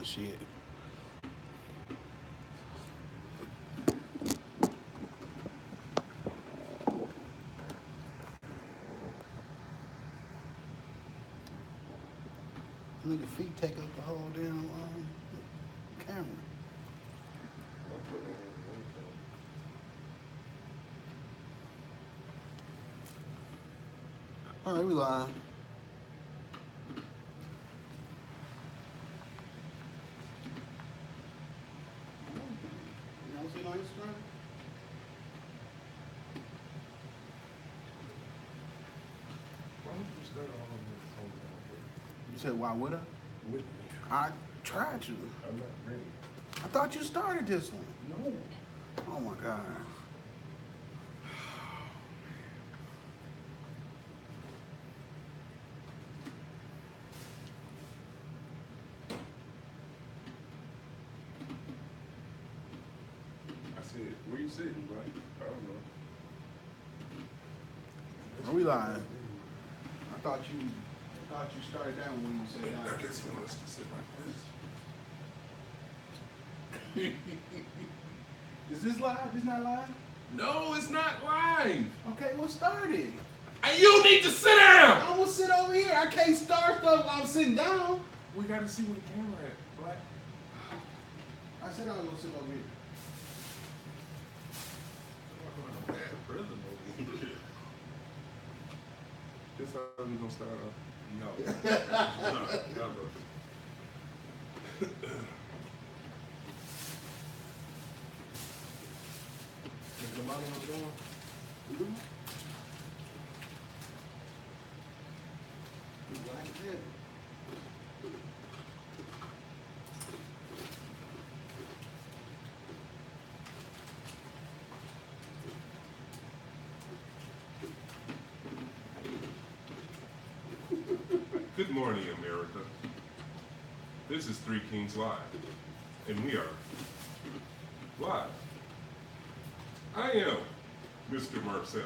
and shit. Nigga feet take up the whole damn camera. All right, we live. You don't see no Instagram? You said why would I? With me. I tried to. I'm not ready. I thought you started this one. No. Oh my god. I said, where you sitting, right? I don't know. Are we live? I thought you started that one when you said I that. guess he wants to sit like this. Is this live? This not live? No, it's not live. Okay, well start it. And you need to sit down. I'm gonna sit over here. I can't start stuff while I'm sitting down. We got to see where the camera at, Black. I said I was gonna sit over here. This how we gonna start off. No. Never. Is the mama going? Like that. Good morning, America. This is Three Kings Live, and we are live. I am Mr. Marcel.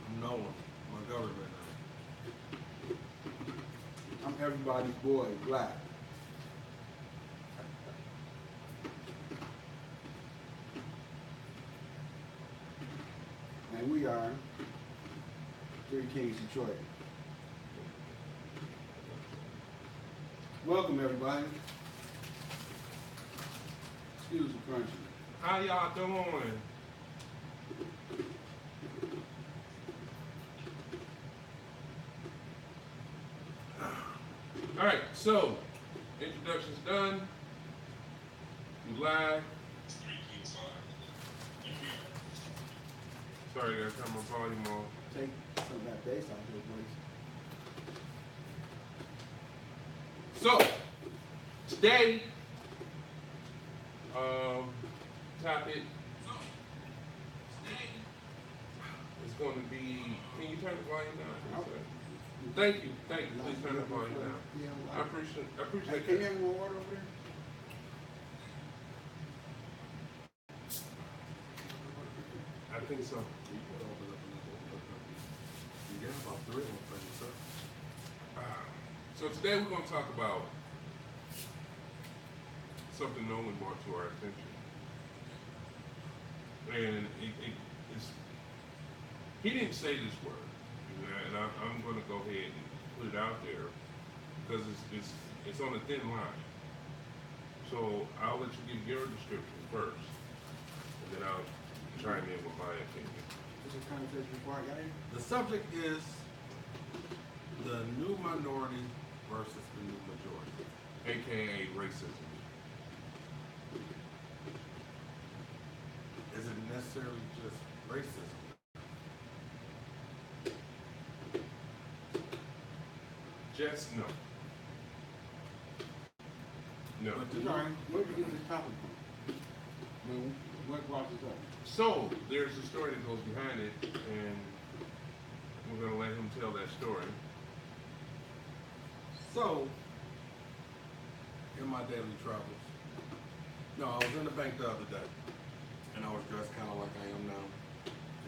I'm Nolan. My government now. I'm everybody's boy, Black. And we are Three Kings Detroit. Welcome everybody. Excuse the crunchy. How y'all doing? All right, so introductions done. We live. Sorry, I gotta turn my volume off. Take some of that bass out here, please. So today, topic is going to be. Can you turn the volume down, please? Thank you. Please turn the volume down. I appreciate Hey, can you that. have more water over there? I think so. You can open up another one. You got about 3 of them for you, sir. So today we're going to talk about something Nolan brought to our attention, and it's he didn't say this word, and I'm going to go ahead and put it out there because it's on a thin line. So I'll let you give your description first, and then I'll chime in with my opinion. This is conversation before I got here. The subject is the new minority versus the new majority. AKA racism. Is it necessarily just racism? Just no. No. But the Sorry, where did you get this topic from? I mean, what brought this up? So there's a story that goes behind it, and we're gonna let him tell that story. So, in my daily travels, no, I was in the bank the other day, and I was dressed kind of like I am now.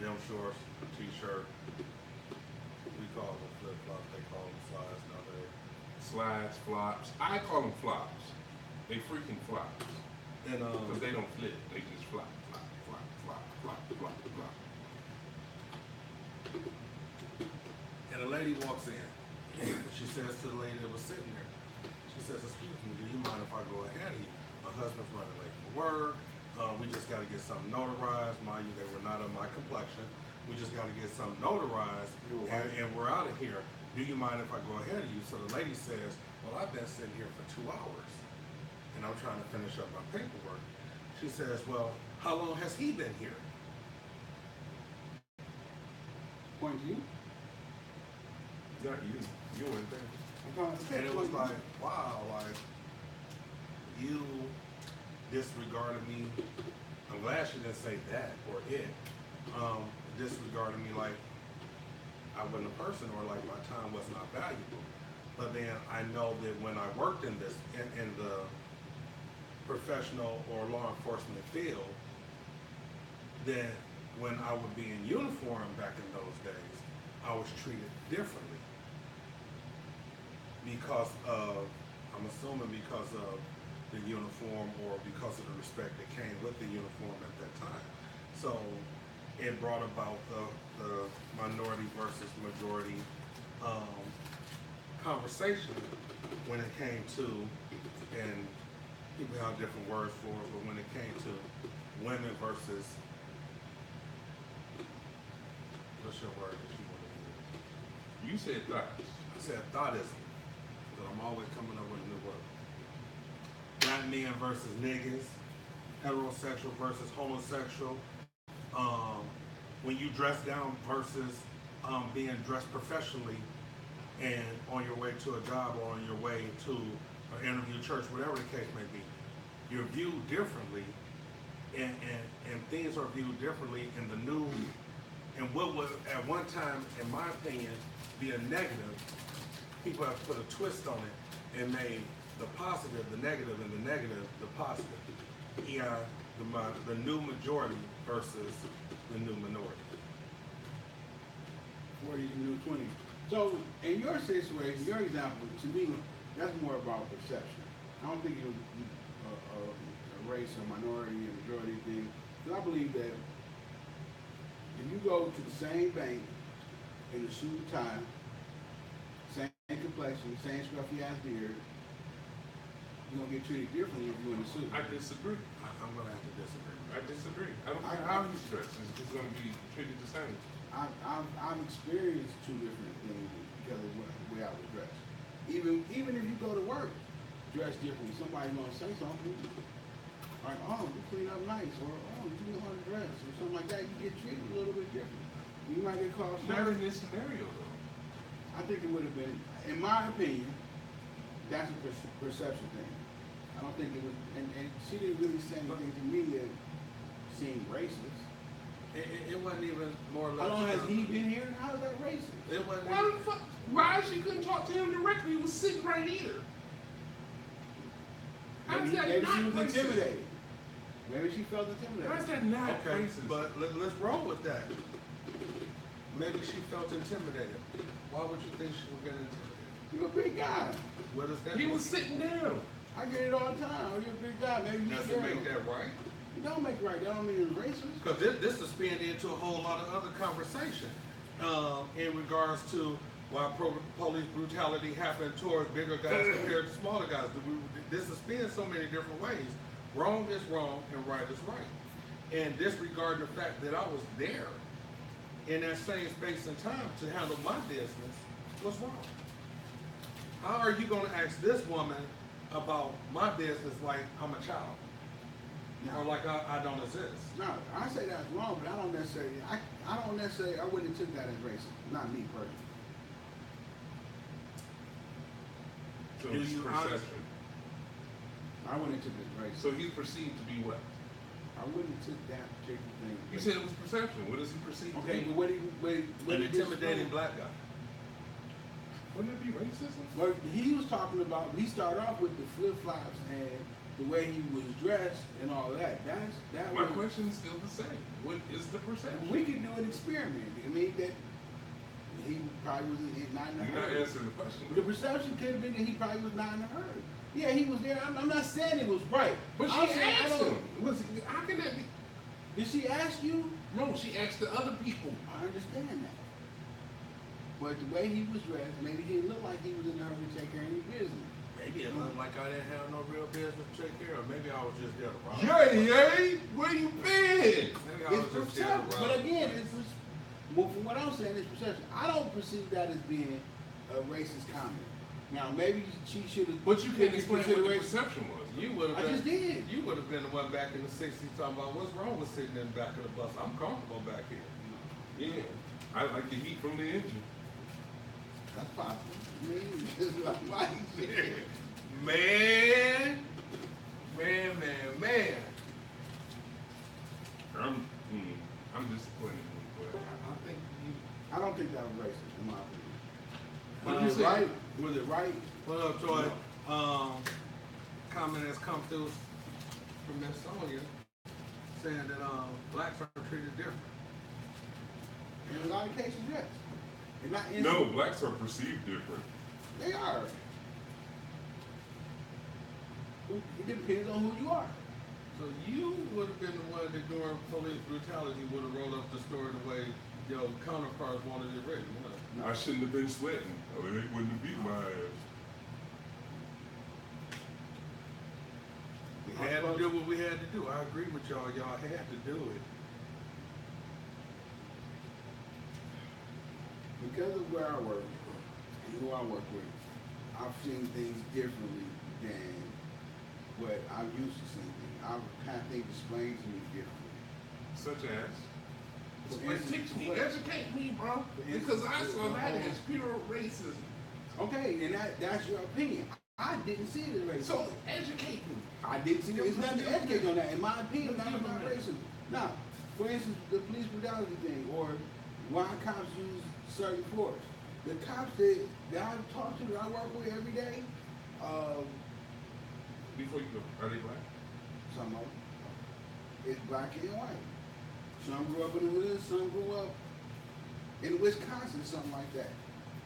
Gym shorts, t-shirt. We call them flip-flops, they call them slides now. They're slides, flops. I call them flops. They freaking flops. And Because they don't flip. They just flop, flop, flop, flop, flop, flop, flop. and a lady walks in. She says to the lady that was sitting there, she says, "Excuse me, do you mind if I go ahead of you? My husband's running late for work. We just got to get something notarized. Mind you, they were not of my complexion. We just got to get something notarized, and we're out of here. Do you mind if I go ahead of you?" So the lady says, "Well, I've been sitting here for 2 hours, and I'm trying to finish up my paperwork." She says, "Well, how long has he been here?" Point to you. Not you. You weren't there. And it was like, wow, like, you disregarded me. I'm glad she didn't say that or it. Disregarded me like I wasn't a person, or like my time was not valuable. But then I know that when I worked in this, in the professional or law enforcement field, that when I would be in uniform back in those days, I was treated differently. Because of, I'm assuming because of the uniform or because of the respect that came with the uniform at that time. So it brought about the minority versus majority conversation when it came to, and people have different words for it, but when it came to women versus, what's your word that you want to use? You said thoughts. I said thoughtism. But I'm always coming up with a new word. Black men versus niggas, heterosexual versus homosexual. When you dress down versus being dressed professionally and on your way to a job or on your way to an interview, church, whatever the case may be, you're viewed differently, and things are viewed differently in the new, and what was at one time, in my opinion, be a negative. People have put a twist on it and made the positive the negative and the negative the positive. Yeah, the new majority versus the new minority. 40s and new 20s. So, in your situation, your example, to me, that's more about perception. I don't think it's a race or minority and majority thing. Because I believe that if you go to the same bank in a suit and tie, same complexion, same scruffy ass beard, you're gonna get treated differently if you're in a suit. I disagree. I'm gonna have to disagree. I disagree. I don't think how you dress is going to be treated the same. I've experienced two different things because of the way I was dressed. Even if you go to work, dress differently. Somebody's gonna say something like, "Oh, you clean up nice," or "Oh, you know how to dress," or something like that. You get treated a little bit different. You might get called. Not in this scenario, though. I think it would have been, in my opinion, that's a perception thing. I don't think it was, and she didn't really say anything to me that seemed racist. It wasn't even more or less. How long has he been here? How is that racist? It wasn't. Why the fuck? Why she couldn't talk to him directly? He was sitting right here. How's that Maybe not she was racist? intimidated. Maybe she felt intimidated. How's that not Okay, racist? but let's roll with that. Maybe she felt intimidated. Why would you think she would get intimidated? You're a big guy. What is that? He was sitting down. I get it all the time. You're a big guy. Maybe Does you're it make that right? You don't make it right. That don't mean it's racist. Because this is spanned into a whole lot of other conversation in regards to why police brutality happened towards bigger guys compared to smaller guys. This is spanned so many different ways. Wrong is wrong and right is right. And disregarding the fact that I was there in that same space and time to handle my business was wrong. How are you going to ask this woman about my business like I'm a child? No. Or like I don't exist? No, I say that's wrong, but I don't necessarily. I wouldn't have took that as racist. Not me personally. So Do it's you perception. I wouldn't have took it as racist. So he's perceived to be what? I wouldn't have took that particular thing. You said it was perception. What does he perceive Okay, to be? but what An intimidating black guy. Wouldn't it be racism? Well, he was talking about. He started off with the flip flops and the way he was dressed and all of that. That My was. question is still the same. What is the perception? We could do an experiment. I mean that he probably was not in a You're not hurry. answering the question. The perception could have been that he probably was not in a hurry. Yeah, he was there. I'm not saying it was right. But she I'm saying I asked don't- him. How can that be? Did she ask you? No, she asked the other people. I understand that. But the way he was dressed, maybe he didn't look like he was in a hurry to take care of any business. Maybe it looked like I didn't have no real business to take care of. Maybe I was just there to rob. Yay! Where you been? Maybe I was It's just there to perception. rob. But again, well, from what I'm saying, it's perception. I don't perceive that as being a racist comment. Now, maybe she should have. But you can't explain what the perception was. You would have I been. just did. You would have been the one back in the '60s talking about what's wrong with sitting in the back of the bus. I'm comfortable back here. Yeah. I like the heat from the engine. That's possible. I mean, it's like, Man. I'm disappointed in you, but I don't think that was racist, in my opinion. What Was you it say? right? Was it right? What up, Troy? Comment has come through from Miss Sonia saying that blacks are treated different. In a lot of cases, yes. And not in no, blacks are perceived different. They are. It depends on who you are. So you would have been the one that during police brutality would have rolled up the story the way your counterparts wanted it written. I shouldn't have been sweating. I mean, they wouldn't have beat my ass. We had to do what we had to do. I agree with y'all. Y'all had to do it. Because of where I work and who I work with, I've seen things differently than what I'm used to seeing things. I've had things explained to me differently. Such as? For Well, instance, teach me, what- educate me, bro. Because I saw that as pure racism. Okay, and that's your opinion. I didn't see it as racism. So educate me. I didn't see it. It's nothing to educate on that. In my opinion, that's not racism. Now, for instance, the police brutality thing, or why cops use certain force. The cops that I talk to, that I work with every day, Before you go, are they black? some of them, it's black and white. Some grew up in the hood, some grew up in Wisconsin, something like that.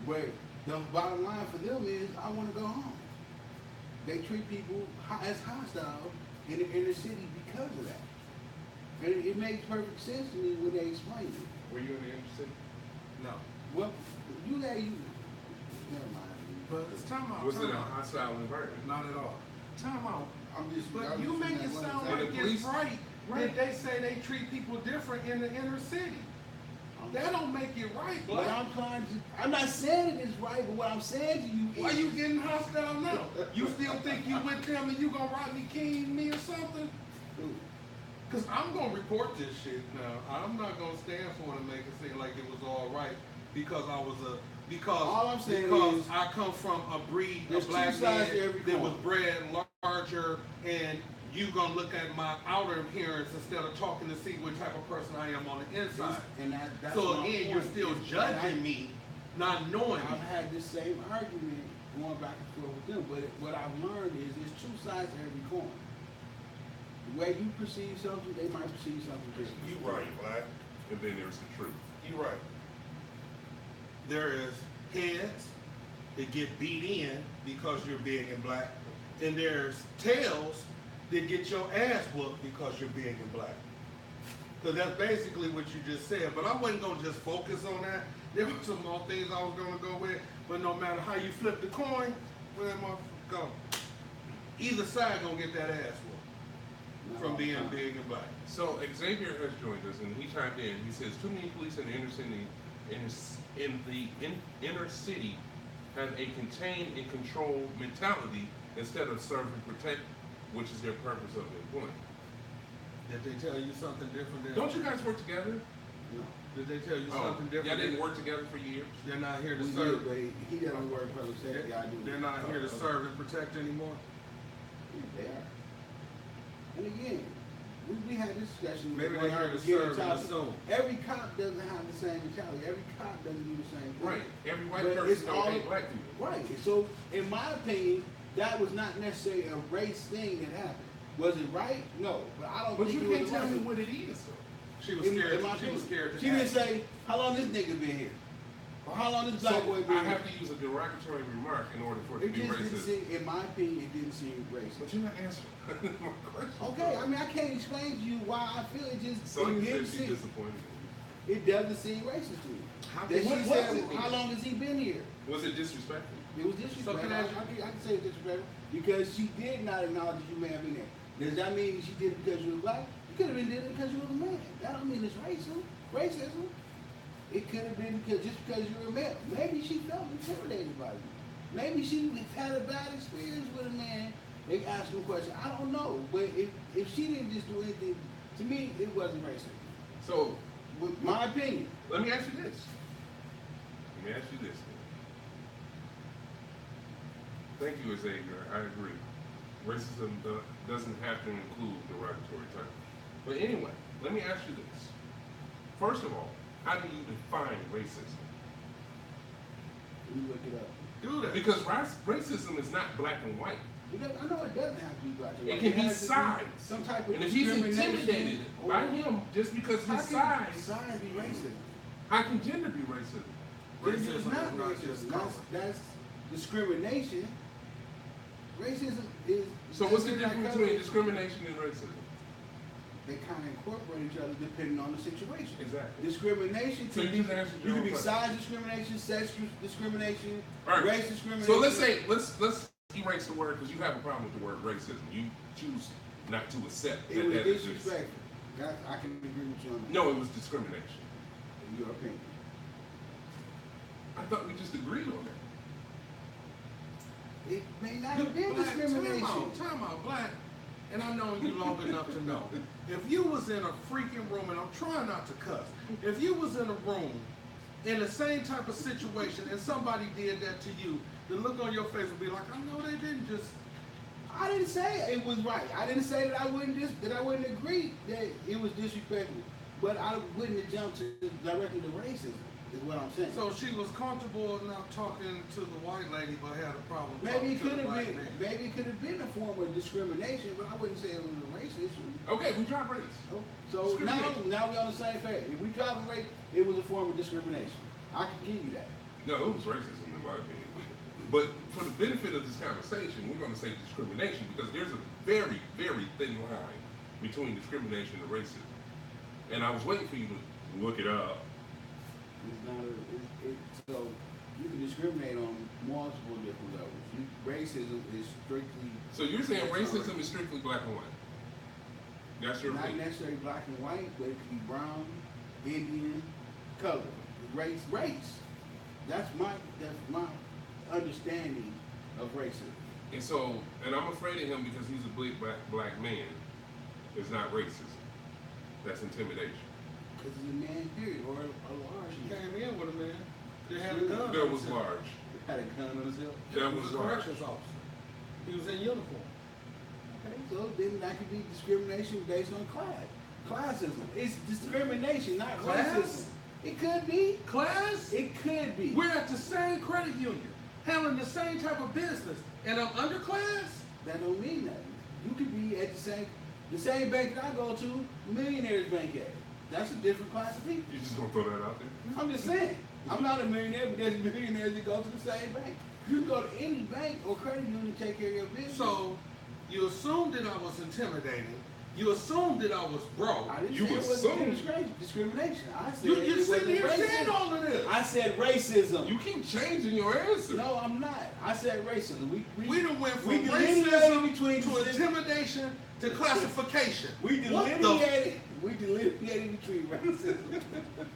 But the bottom line for them is, I want to go home. They treat people as hostile in the inner city because of that. And it makes perfect sense to me when they explain it. Were you in the inner city? No. Well, you never mind. But it's time out. Was it a time out. hostile environment? Not at all. Time out. I'm just. But I'm you just make saying it that sound one like example. it's right that they say they treat people different in the inner city. That don't make it right, But black. I'm not saying it is right, but what I'm saying to you is. Why you getting hostile now? You still think you with them and you gonna Rodney King me or something? Cause I'm gonna report this shit now. I'm not gonna stand for it and make it seem like it was all right because I was All I'm saying because is- I come from a breed There's of black two sides men to every that was coin. bred larger, and you gonna look at my outer appearance instead of talking to see what type of person I am on the inside. And that's So my again, you're point. still And judging me, not knowing I've me. had this same argument going back and forth with them, but what I've learned is there's two sides to every coin. The way you perceive something, they might perceive something different. You right, black. And then there's the truth. You right. There is heads that get beat in because you're big and black, and there's tails that get your ass whooped because you're big and black. So that's basically what you just said. But I wasn't gonna just focus on that. There were some more things I was gonna go with. But no matter how you flip the coin, where that motherfucker go? Either side gonna get that ass whooped from being big and black. So Xavier has joined us, and he chimed in. He says too many police in the inner city, inner city, have a contain and control mentality instead of serve and protect, which is their purpose of employment. Did they tell you something different than? Don't you guys work together? No. Did they tell you Oh, something different? y'all didn't than- work together for years. They're not here to We serve. did, but he doesn't work public safety. I do. They're not here to serve and protect anymore. They are. And again, we had this discussion. Maybe with they're one here to of our serve and topics. assume. Every cop doesn't have the same mentality. Every cop doesn't do the same thing. Right. Every white But person it's don't all- hate black people. Right. So, in my opinion, that was not necessarily a race thing that happened. Was it right? No. But I don't But think you it can't was tell right. me what it is, though. She was In scared. my She was opinion. scared to She didn't ask. say, how long this nigga been here? Or how long this black boy been I here? have to use a derogatory remark in order for it to It be just didn't racist. seem, in my opinion, it didn't seem racist. But you're not answering my question. Okay, I mean, I can't explain to you why I feel it just, So it you didn't said she's seem, disappointed in it doesn't seem racist to me. How That can- she what said, was it? how long has he been here? you. Was it disrespectful? It was disrespectful. So can I I- can say it's disrespectful because she did not acknowledge that you may have been there. Does that mean she did it because you were black? You could have been doing it because you were a man. That don't mean it's racism. It could have been just because you were a male. Maybe she felt intimidated by you. Maybe she had a bad experience with a man. They asked her a question. I don't know. But if she didn't just do anything, to me, it wasn't racist. So, With my opinion. let me ask you this. Thank you, Xavier. I agree. Racism doesn't have to include derogatory terms. But anyway, let me ask you this. First of all, how do you define racism? You look it up. Do that. Because racism is not black and white. Because I know it doesn't have to be black and It white. can be has to sides. Some type of And if he's discrimination intimidated by or- him just because How his can size, size be racist? how can gender be racism? It's Racism is not not racism. just color. That's discrimination. Racism is. So what's the that's difference like between color. discrimination and racism? They kind of incorporate each other depending on the situation. Exactly. Discrimination. So can you be- just answered you your can own be question. size discrimination, sex discrimination, All right. race discrimination. So let's say let's erase the word because you have a problem with the word racism. You choose not to accept it that was that exists. disrespectful. I can agree with you on that. No, it was discrimination. In your opinion. I thought we just agreed on that. It may not have been Black, discrimination. time out, black. And I've known you long enough to know. If you was in a freaking room, and I'm trying not to cuss, if you was in a room in the same type of situation and somebody did that to you, the look on your face would be like, I know they didn't just. I didn't say it was right. I didn't say that I wouldn't agree that it was disrespectful. But I wouldn't have jumped directly to racism. Is what I'm saying. So she was comfortable enough talking to the white lady, but had a problem. Maybe it talking could to the have black been. man. Maybe it could have been a form of discrimination, but I wouldn't say it was a race issue. Okay, we drop race. So now Discrimination. we're on the same page. If we drop a race, it was a form of discrimination. I can give you that. No, it was racism in my opinion. But for the benefit of this conversation, we're going to say discrimination because there's a very, very thin line between discrimination and racism. And I was waiting for you to look it up. It's not so you can discriminate on multiple different levels. Racism is strictly So you're saying racism is strictly black and white? That's your not opinion? necessarily black and white, but it could be brown, Indian, color, race. That's my understanding of racism. And so, and I'm afraid of him because he's a black man. It's not racism. That's intimidation. Because he's a man, period, or a large She man. came in with a man. They had a gun. That on was him. large. Had a gun on his hip. That He was a large. corrections officer. He was in uniform. Okay, so then that could be discrimination based on class. Classism. It's discrimination, not Class? racism. It could be. Class? It could be. We're at the same credit union, handling the same type of business, and I'm underclass? That don't mean nothing. You could be at the same bank that I go to, Millionaires Bank at. That's a different class of people. You just gonna throw that out there? I'm just saying. I'm not a millionaire, but there's millionaires that go to the same bank. You can go to any bank or credit union to take care of your business. So, you assumed that I was intimidating. You assumed that I was broke. I didn't You say it was assume. discrimination. I said You're it sitting wasn't here saying racism. all of this. I said racism. You keep changing your answer. No, I'm not. I said racism. We done went from we delineated racism between to intimidation to classification. We What the- delineated between racism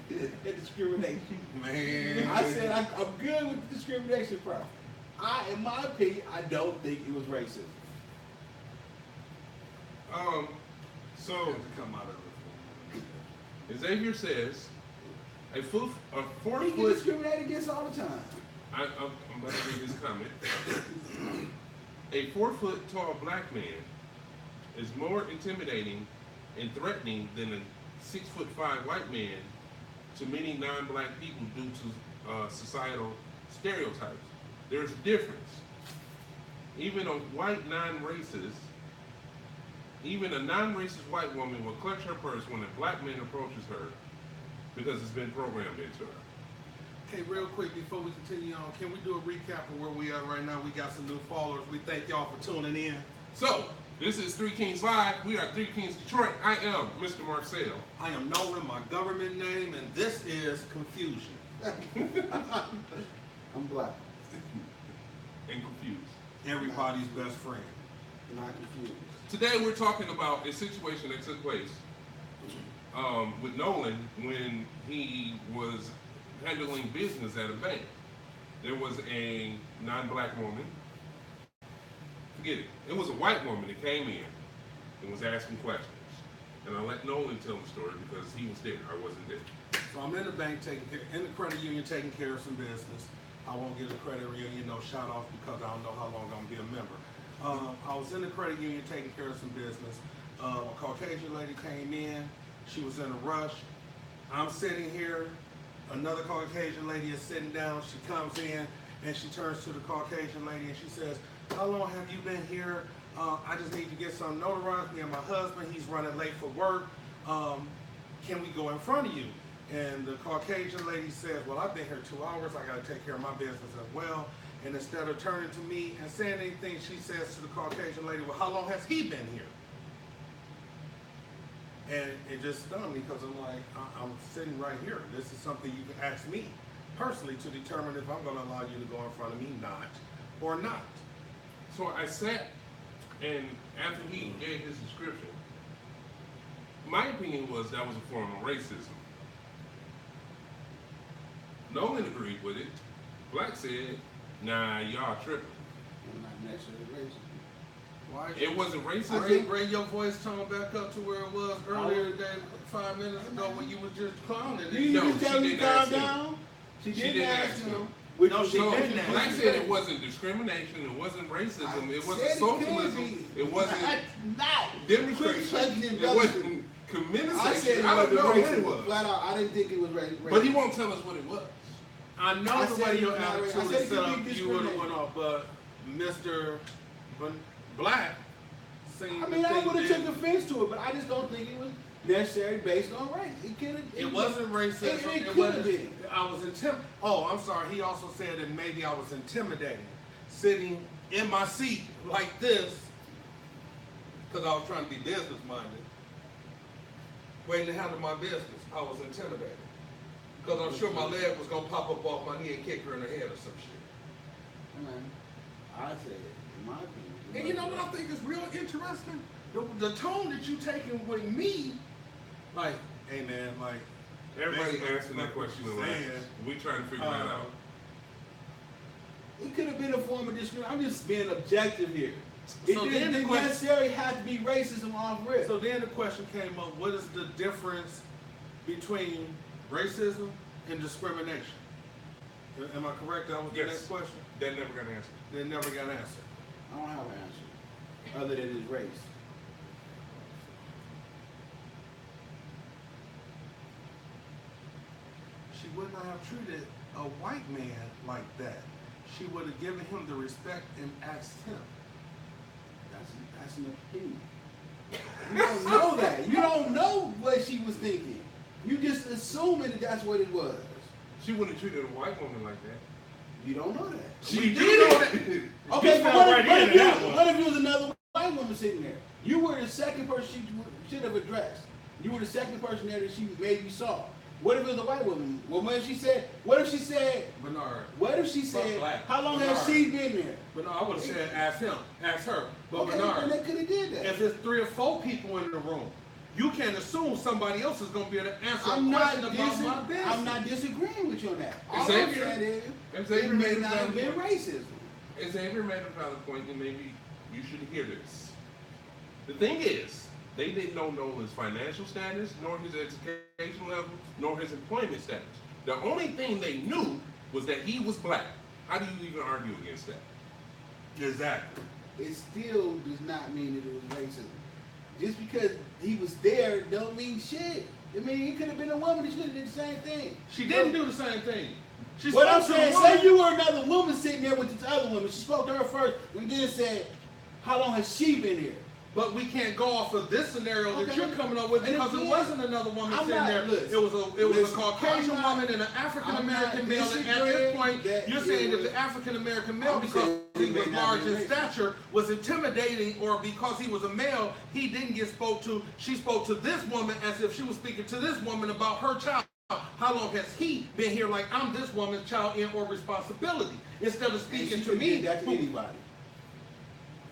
and discrimination. Man. I said I'm good with the discrimination part. In my opinion, I don't think it was racism. So Come out of Xavier says a 4 He get foot. discriminated against all the time. I'm about to read this comment. A 4 foot tall black man is more intimidating and threatening than a 6'5" white man to many non-black people due to societal stereotypes. There's a difference. Even a non-racist white woman will clutch her purse when a black man approaches her because it's been programmed into her. Okay, real quick before we continue on, can we do a recap of where we are right now? We got some new followers. We thank y'all for tuning in. So, this is Three Kings Live. We are Three Kings Detroit. I am Mr. Marcel. I am Nolan, my government name, and this is Confusion. I'm black. And confused. Everybody's best friend. Not confused. Today we're talking about a situation that took place with Nolan when he was handling business at a bank. There was a non-black woman. Forget it. It was a white woman that came in and was asking questions. And I let Nolan tell the story because he was there. I wasn't there. So I'm in the bank in the credit union taking care of some business. I won't give the credit union no shout off because I don't know how long I'm gonna be a member. I was in the credit union taking care of some business. A Caucasian lady came in. She was in a rush. I'm sitting here. Another Caucasian lady is sitting down. She comes in and she turns to the Caucasian lady and she says, "How long have you been here? I just need to get some notarized. Me and my husband, he's running late for work. Can we go in front of you?" And the Caucasian lady says, "Well, I've been here 2 hours. I got to take care of my business as well." And instead of turning to me and saying anything, she says to the Caucasian lady, "Well, how long has he been here?" And it just stunned me because I'm like, I'm sitting right here. This is something you can ask me personally to determine if I'm going to allow you to go in front of me, or not. So I sat, and after he gave his description, my opinion was that was a form of racism. Nolan agreed with it. Black said, "Nah, y'all tripping." I'm not necessarily racist. Why? It wasn't I racism. didn't bring your voice tone back up to where it was earlier today, 5 minutes ago when you was just clowning. You No, just tell she me didn't calm ask him. down. She She didn't didn't ask ask him. him. Which No, was she the didn't. best Black thing. said it wasn't discrimination. It wasn't racism. It wasn't said it socialism. could be. It wasn't Not. demonstration. Quit It judging wasn't communization. I said it I don't wasn't know what it racist. was. Flat out, I didn't think it was racist. But he won't tell us what it was. I know I the said way it your was not racist. I attitude said is it set could up, be you would have discrimination. went off, but Mr. Black seemed I mean, to I think would have that took offense to it, but I just don't think it was necessary based on race. It could have. it wasn't racism. It could wasn't. have been. I was intimidated. Oh, I'm sorry. He also said that maybe I was intimidated, sitting in my seat like this, because I was trying to be business minded, waiting to handle my business. I was intimidated because I'm sure my leg was gonna pop up off my knee and kick her in the head or some shit. I said, in my opinion. And you know what I think is real interesting? The tone that you taking with me, like, hey man, like, Everybody basically asking that what question. you're saying, We trying to figure that out. It could have been a form of discrimination. I'm just being objective here. It So then didn't the question- necessarily have to be racism off rip. So then the question came up, what is the difference between racism and discrimination? Am I correct? That was the Yes. next question? That never got answered. They never got answered. I don't have an answer other than his race. She would not have treated a white man like that. She would have given him the respect and asked him. That's an opinion. You don't know that. You don't know what she was thinking. You just assuming that that's what it was. She wouldn't have treated a white woman like that. You don't know that. She do did know that. Okay, You but fell right into that one. what if it was another white woman sitting there? You were the second person she should have addressed. You were the second person there that she maybe saw. What if it was a white woman? Well, what if she said, Bernard. what if she Fuck said, black. how long has Bernard. she been there? Bernard, I would have said ask him, ask her. But Okay, Bernard, then they could have did that. if there's 3 or 4 people in the room, you can't assume somebody else is going to be able to answer a question about my business. I'm not disagreeing with you on that. All I'm Xavier- saying is, Xavier it may made a not have been valid racism. Xavier made a valid point, and maybe you should hear this. The thing is, they didn't know Nolan's financial status, nor his educational level, nor his employment status. The only thing they knew was that he was black. How do you even argue against that? Exactly. It still does not mean that it was racism. Just because he was there don't mean shit. I mean, it could have been a woman that should have did the same thing. She didn't do the same thing. She What I'm spoke to the saying, woman. say you were another woman sitting there with this other woman. She spoke to her first and then said, how long has she been here? But we can't go off of this scenario that Okay. you're coming up with And because again, it wasn't another woman I'm sitting not- there. listen, It was a listen, Caucasian I'm not- woman and an African American I'm not male. And at this disagreeing point, that you're it saying that was- the African American male, I'm because saying he it was may not large be in racist. stature, was intimidating, or because he was a male, he didn't get spoke to. She spoke to this woman as if she was speaking to this woman about her child. How long has he been here like I'm this woman's child in or responsibility? Instead of And speaking she to could me. did that to anybody.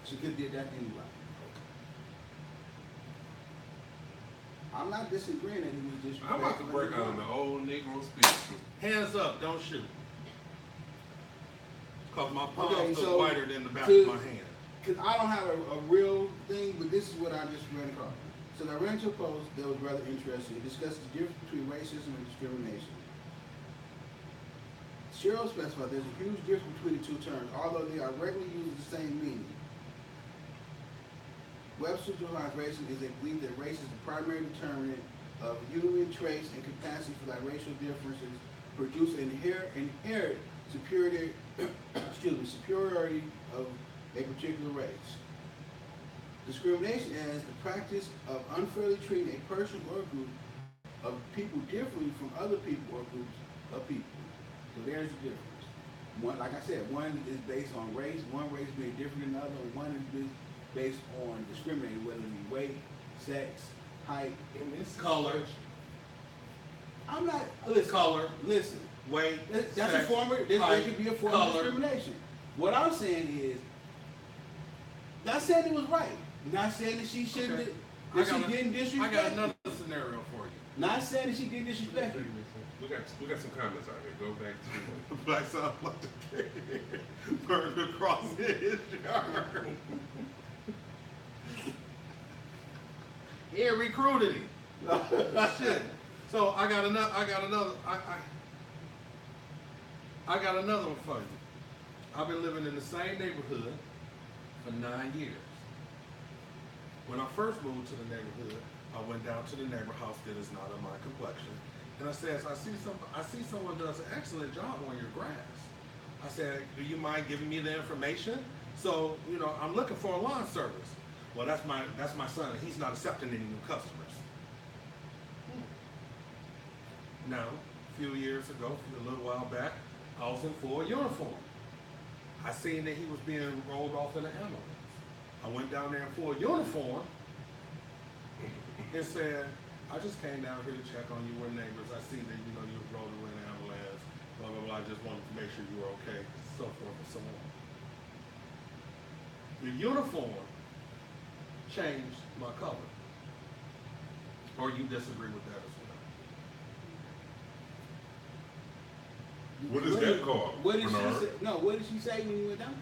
She could did that to anybody. I'm not disagreeing that he was disrespectful. I'm about to break out in the old Negro speech. Hands up, don't shoot. Cause my palms Okay, look so whiter than the back to- of my hand. Because I don't have a real thing, but this is what I just ran across. So I ran into a post that was rather interesting. It discusses the difference between racism and discrimination. Cheryl specified there's a huge difference between the two terms, although they are regularly used the same meaning. Webster defines racism as a belief that race is the primary determinant of human traits and capacity for that racial differences produce an inherent superiority, superiority of a particular race. Discrimination as the practice of unfairly treating a person or group of people differently from other people or groups of people. So there's the difference. One, like I said, one is based on race, one race being different than the other, and one is based on discriminating, whether it be weight, sex, height, Color, I'm not, listen, Color. listen, weight, that's sex, a form of, that height, could be a form color. of discrimination. What I'm saying is, not saying it was right, not saying that she shouldn't, Okay. that I she got a- didn't I disrespect got you. another scenario for you. Not saying that she didn't disrespect you. We got some comments out here. Go back to Black son like the burned across his yard. He ain't recruited him. Shit. So I got another. I got another one for you. I've been living in the same neighborhood for 9 years. When I first moved to the neighborhood, I went down to the neighbor house that is not of my complexion, and I said, I see someone does an excellent job on your grass. I said, do you mind giving me the information? So, you know, I'm looking for a lawn service. Well, that's my son. He's not accepting any new customers. Now, a few years ago, a little while back, I was in full uniform. I seen that he was being rolled off in an ambulance. I went down there in full uniform and said, I just came down here to check on you. We're neighbors. I see that, you know, you were rolled away in an ambulance, blah, blah, blah. I just wanted to make sure you were okay, so forth and so on. The uniform changed my color. Or you disagree with that as well? What is that called, What did Bernard? she say? No, what did she say when you went down?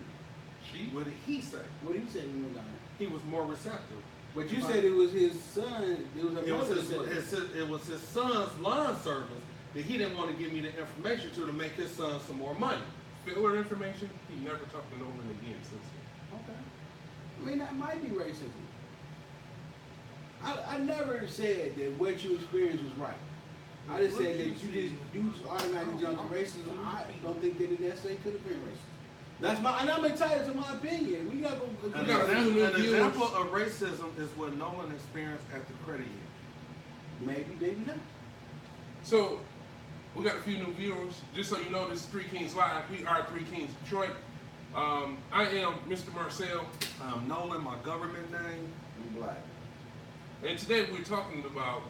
What did he say? What did he say when you went down? He was more receptive. But you said it was his son. It was a It was mother that said it. it was his son's lawn service that he didn't want to give me the information to make his son some more money. Filler information. He never talked to Nolan again since then. Okay. I mean, that might be racism. I never said that what you experienced was right. I just said that you just automatically jump to racism. I don't think that it necessarily could have been racist. That's my, and I'm entitled to my opinion. We gotta go. An example of racism is what Nolan experienced at the credit union. Maybe not. So, we got a few new viewers. Just so you know, this is Three Kings Live. We are Three Kings Detroit. I am Mr. Marcel. I'm Nolan, my government name. I'm black. And today we're talking about,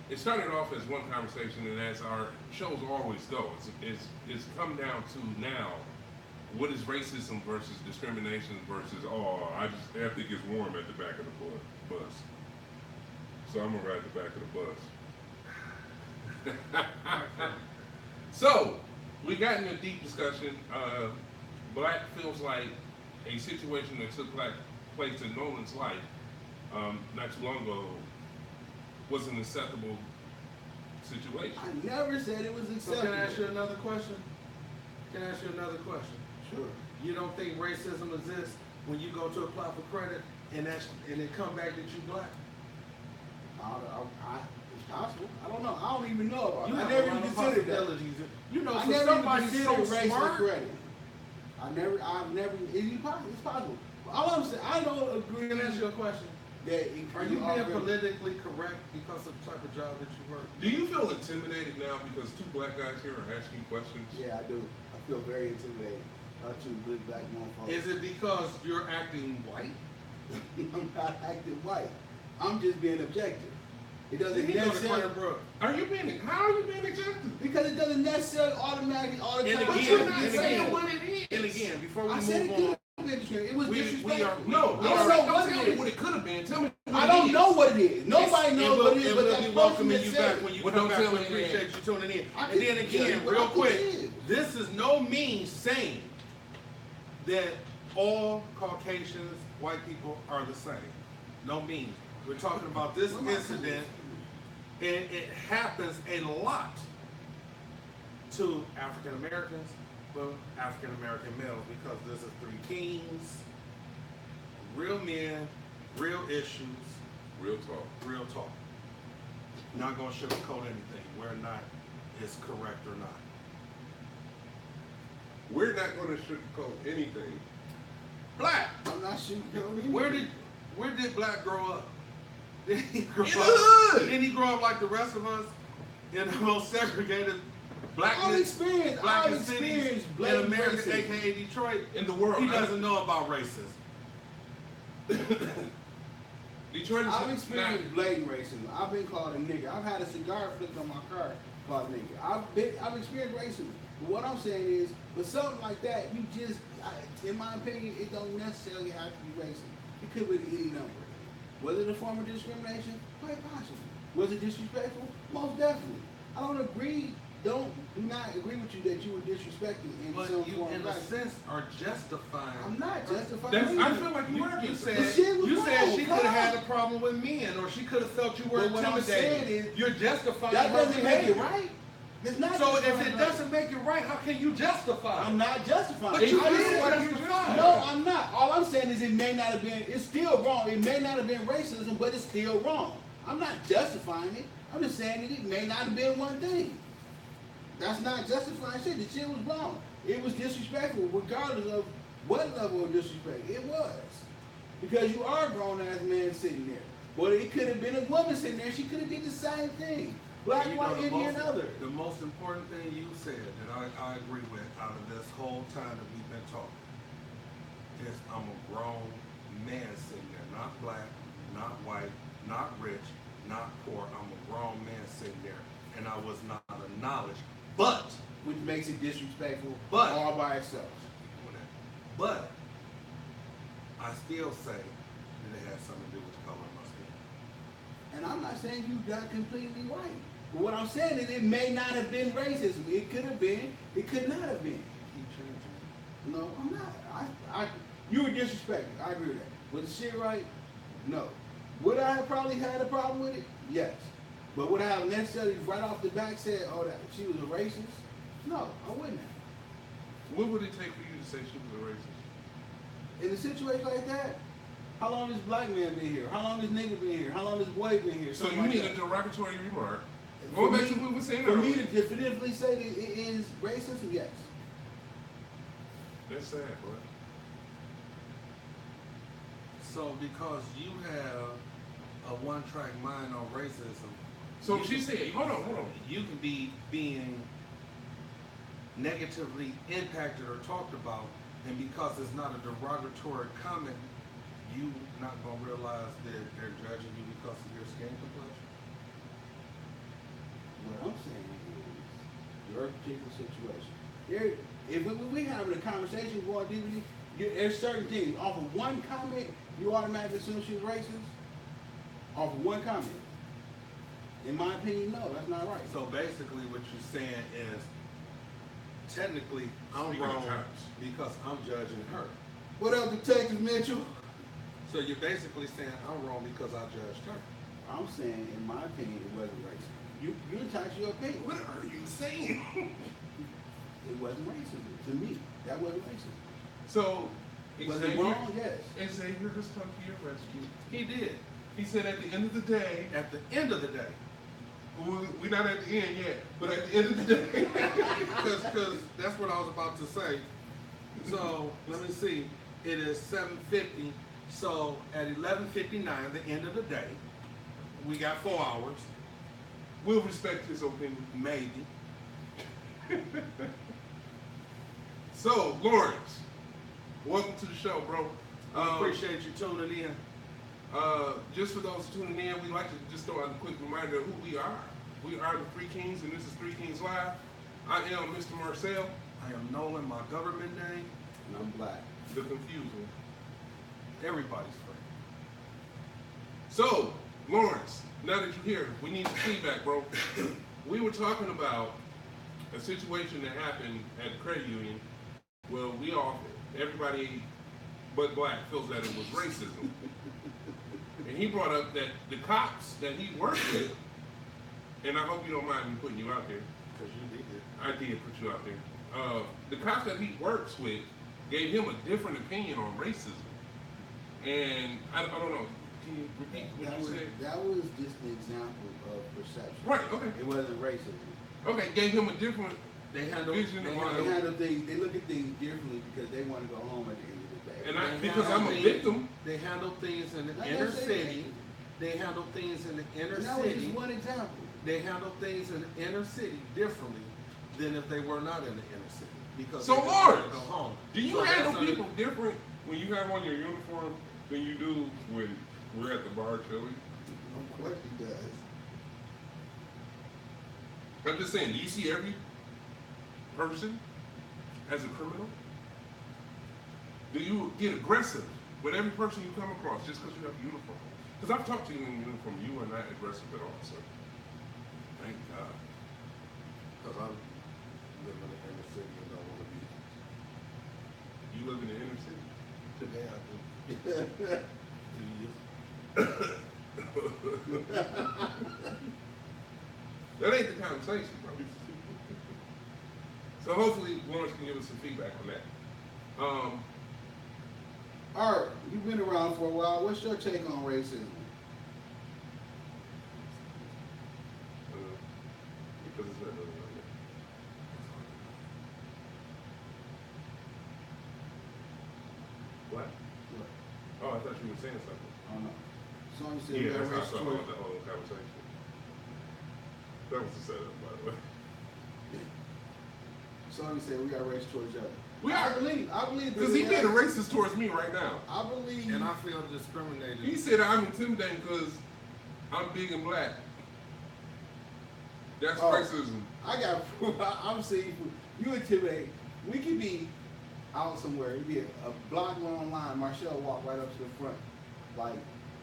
it started off as one conversation, and as our shows always go, it's come down to now, what is racism versus discrimination versus, I think it's warm at the back of the bus. So I'm gonna ride the back of the bus. So, we got in a deep discussion. Black feels like a situation that took place in Nolan's life not too long ago was an acceptable situation. I never said it was So acceptable. can I ask you another question? Sure. You don't think racism exists when you go to apply for credit and it come back that you black? It's possible. I don't know. I don't even know about it. You I have never a even lot of considered that. possibilities. You know, I for never even somebody considered so race or smart, credit. I've never, it's possible. All I'm saying, I don't agree. Can I ask you a question? That Are you being politically correct because of the type of job that you work? Do you feel intimidated now because two black guys here are asking questions? Yeah, I do. I feel very intimidated. Two big black motherfuckers. Is it because you're acting white? I'm not acting white. I'm just being objective. It doesn't How necessarily. How are you being objective? Because it doesn't necessarily automatically all the And time. But again, you're not and saying again, what it is. And again, before we I said move it on, it was disrespectful. No, I don't know what tell it me is. what it could have been. Tell me what I it don't is. know what it is. Nobody knows what it is, and but we'll that be person welcoming that you said back it. when you Well, come don't back. tell We me appreciate you tuning in. I And then can tell again, you what real I think quick, it is. this is no means saying that all Caucasians, white people are the same. No means. We're talking about this incident, and it happens a lot to African Americans, well, African American males, because this is three kings, real men, real issues, Real talk. real talk. Not gonna sugarcoat anything. We're not is correct or not. We're not going to sugarcoat anything. Black. I'm not shooting. Where did Black grow up? Did he grow In the up? hood. Did he grow up like the rest of us in the most segregated I've blackness, experienced blackest cities in blatant America, racism. aka Detroit? In the world. He doesn't know about racism. Detroit is I've not. experienced blatant racism. I've been called a nigger. I've had a cigar flipped on my car called a nigger. I've experienced racism. But what I'm saying is, with something like that, in my opinion, it don't necessarily have to be racist. It could be any number. Was it a form of discrimination? Quite possibly. Was it disrespectful? Most definitely. I don't agree. Do not agree with you that you were disrespected in But some you, form in of a life. sense, are justifying. I'm not justifying. I it. feel like you were. You The said shit was you said wrong, she could have had wrong. a problem with men, or she could have felt you were But what I'm intimidated. saying is, You're justifying that her doesn't make it behavior. right. It's not So if justifying it right. doesn't make it right, how can you justify it? I'm not justifying. But it. you I did just want you justify to- it. No, I'm not. All I'm saying is it may not have been. It's still wrong. It may not have been racism, but it's still wrong. I'm not justifying it. I'm just saying that it may not have been one thing. That's not justifying shit. The shit was wrong. It was disrespectful, regardless of what level of disrespect it was. Because you are a grown ass man sitting there. But it could have been a woman sitting there. She could have did the same thing. Black, You know, white, Indian, other. the most important thing you said that I agree with out of this whole time that we've been talking is I'm a grown man sitting there, not black, not white, not rich, not poor. I'm a grown man sitting there, and I was not acknowledged. But Which makes it disrespectful But- all by itself. But I still say that it has something to do with the color of my skin. And I'm not saying you got completely right. But what I'm saying is it may not have been racism. It could have been. It could not have been. Keep changing. No, I'm not. You were disrespected. I agree with that. Was the shit right? No. Would I have probably had a problem with it? Yes. But would I have necessarily right off the back said, oh, that she was a racist? No, I wouldn't have. What would it take for you to say she was a racist? In a situation like that, how long has black man been here? How long has nigga been here? How long has boy been here? So Something you like need that. a derogatory remark. For Going back me- to what we were saying For me earlier. to definitively say that it is racism, yes. That's sad, bro. So because you have a one-track mind on racism, So you she can- said, hold on. you can be being negatively impacted or talked about, and because it's not a derogatory comment, you not gonna realize that they're judging you because of your skin complexion. What I'm saying is your particular situation. If we having a conversation going deeply, there's certain things. Off of one comment, you automatically assume she's racist. Off of one comment. In my opinion, no, that's not right. So basically what you're saying is, technically, I'm Speaking of wrong terms. because I'm judging her. What up, Detective Mitchell? So you're basically saying I'm wrong because I judged her. I'm saying, in my opinion, it wasn't racist. You entitled to your opinion. What are you saying? It wasn't racism. To me, that wasn't racism. So, Was it wrong? Yes. Xavier has come to your rescue. He did. He said at the end of the day, At the end of the day, we're not at the end yet, but at the end of the day, because that's what I was about to say. So let me see. It is 7:50. So at 11:59, the end of the day, we got 4 hours. We'll respect his opinion. Maybe. So, Lawrence, welcome to the show, bro. I appreciate you tuning in. Just for those tuning in, we'd like to just throw out a quick reminder of who we are. We are the Three Kings, and this is Three Kings Live. I am Mr. Marcel. I am Nolan, my government name. And I'm black. The confusion. Everybody's friend. So, Lawrence, now that you're here, we need some feedback, bro. We were talking about a situation that happened at the credit union. Well, everybody but black feels that it was racism. And he brought up that the cops that he worked with, and I hope you don't mind me putting you out there. Because you did it. I did put you out there. The cops that he works with gave him a different opinion on racism. And I don't know. Can you repeat what you said? That was just an example of perception. Right, okay. It wasn't racism. Okay, gave him a different They handle vision They of handle things, they look at things differently because they want to go home at the end of the day. And They because I'm a handle victim. things- They handle things in the Like I inner said, city. They handle things in the inner And that was city. just one example. They handle things in the inner city differently than if they were not in the inner city. Because So, they just wanna Lawrence, go home. do you So that's handle not- people different when you have on your uniform than you do when we're at the bar chilling? Of course he does. I'm just saying, do you see every person as a criminal? Do you get aggressive with every person you come across just because you have a uniform? Because I've talked to you in uniform, you are not aggressive at all, sir. Thank God. Because I live in the inner city and don't want to be. You live in the inner city. Today I do. That ain't the conversation, bro. So hopefully Lawrence can give us some feedback on that. Art, you've been around for a while. What's your take on racism? Because it's not really on there. What? Oh, I thought you were saying something. I don't know. Someone said we Yeah, got that's race not toward. the whole conversation. That was the setup, by the way. Someone said we got race towards each other. We I are. believe. Because he's being racist towards me right now. I believe. And I feel discriminated. He said I'm intimidating because I'm big and black. That's Oh. racism. I got. I'm saying you intimidate. We could be out somewhere. It'd be a block long line. Marshall walk right up to the front, like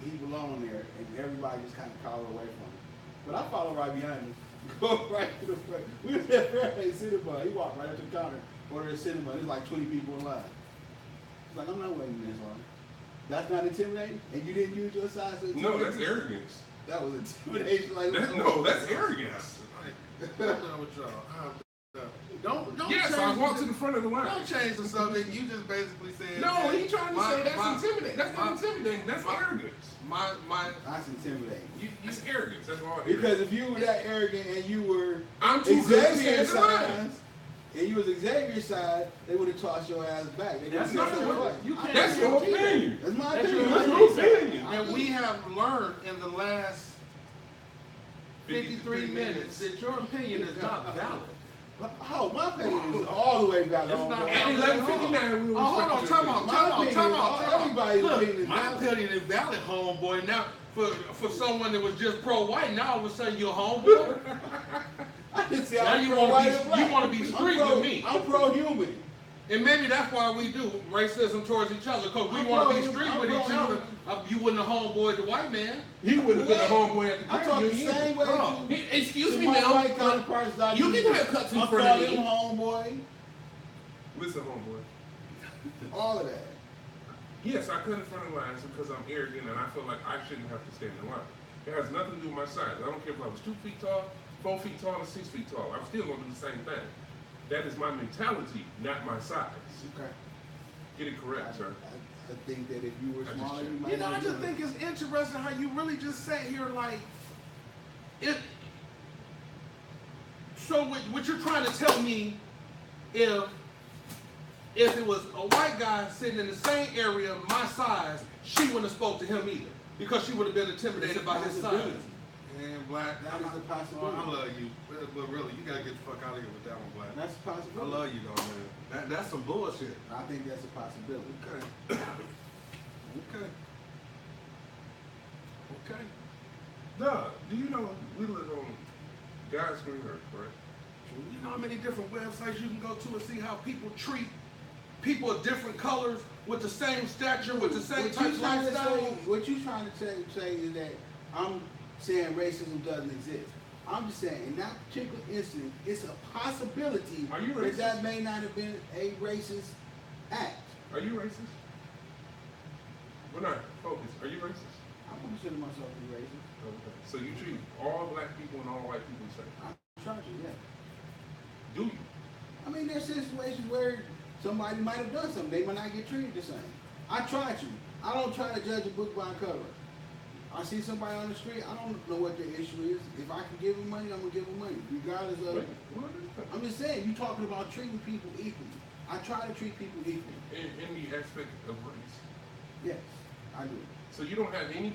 he belong there, and everybody just kind of cower away from him. But I follow right behind him, go right to the front. We was at Fairhaven Cinema. He walked right up to the counter, ordered a cinema. There's like 20 people in line. He's like, I'm not waiting this long. That's not intimidating, and you didn't use your size to No, intimidate? that's arrogance. That was intimidation. Like No, that's arrogance. I'm done with y'all. Don't Yes, change I walked the- to the front of the line. Don't change the subject. You just basically said. No, that he trying to say that's intimidating. That's not my- intimidating. That's my- arrogance. My That's intimidating. That's arrogance. That's all. Because if you were that arrogant and you were I'm too good to Xavier's stand in line. size, and you was Xavier's side, they would have tossed your ass back. They That's would've not said, what- "What?" you can't- That's your opinion. That's my That's opinion. your That's your opinion. And we have learned in the last 53 minutes that your opinion is not valid. Oh, my opinion is all the way valid. It's not homeboy. At 11:59, we Oh, hold on, time out, My time out, opinion time is- out, time out. everybody's Look, opinion is my valid. opinion is valid, homeboy. Now, for someone that was just pro-white, now all of a sudden you're homeboy. I didn't say Now I'm you pro wanna white be- or black. you wanna be I'm street pro- with me. I'm pro-human. And maybe that's why we do racism towards each other, because we I'm want to be pro- street I'm with each pro- other. You wouldn't have homeboyed the white man. He would have been a homeboy at the I talk the credit union. same way Bro, to Excuse me, my ma'am. white counterparts. that I You do. can have cuts in I front call of me. them homeboy. Listen, homeboy. All of that. Yes, I cut in front of lines because I'm arrogant and I feel like I shouldn't have to stand in line. It has nothing to do with my size. I don't care if I was 2 feet tall, 4 feet tall, or 6 feet tall. I'm still gonna do the same thing. That is my mentality, not my size. Okay. Get it correct, sir. I think that if you were I just smaller, you checked. might. You know, I have just done think it's interesting how you really just sat here like it. So what you're trying to tell me, if if it was a white guy sitting in the same area, my size, she wouldn't have spoke to him either because she would have been intimidated by his size. And Black, That is a possibility. I love you, but really, you gotta get the fuck out of here with that one, Black. That's a I possibility. love you though, man. That's some bullshit. I think that's a possibility. Okay. Okay. Okay. Duh, do you know we live on God's green earth, right? You know how many different websites you can go to and see how people treat people of different colors with the same stature, with the same What type you of trying to lifestyle? say? What you trying to say is that I'm saying racism doesn't exist. I'm just saying in that particular instance, it's a possibility Are you that racist? that may not have been a racist act. Are you racist? We're not focused. Are you racist? I don't consider myself to be racist. Okay. So you treat all black people and all white people the same? I'm trying to, yeah. Do you? I mean, there's situations where somebody might have done something. They might not get treated the same. I try to. I don't try to judge a book by a cover. I see somebody on the street, I don't know what their issue is. If I can give them money, I'm going to give them money, regardless of... Wait, what is that? I'm just saying, you talking about treating people equally. I try to treat people equally. In the aspect of race. Yes, I do. So you don't have any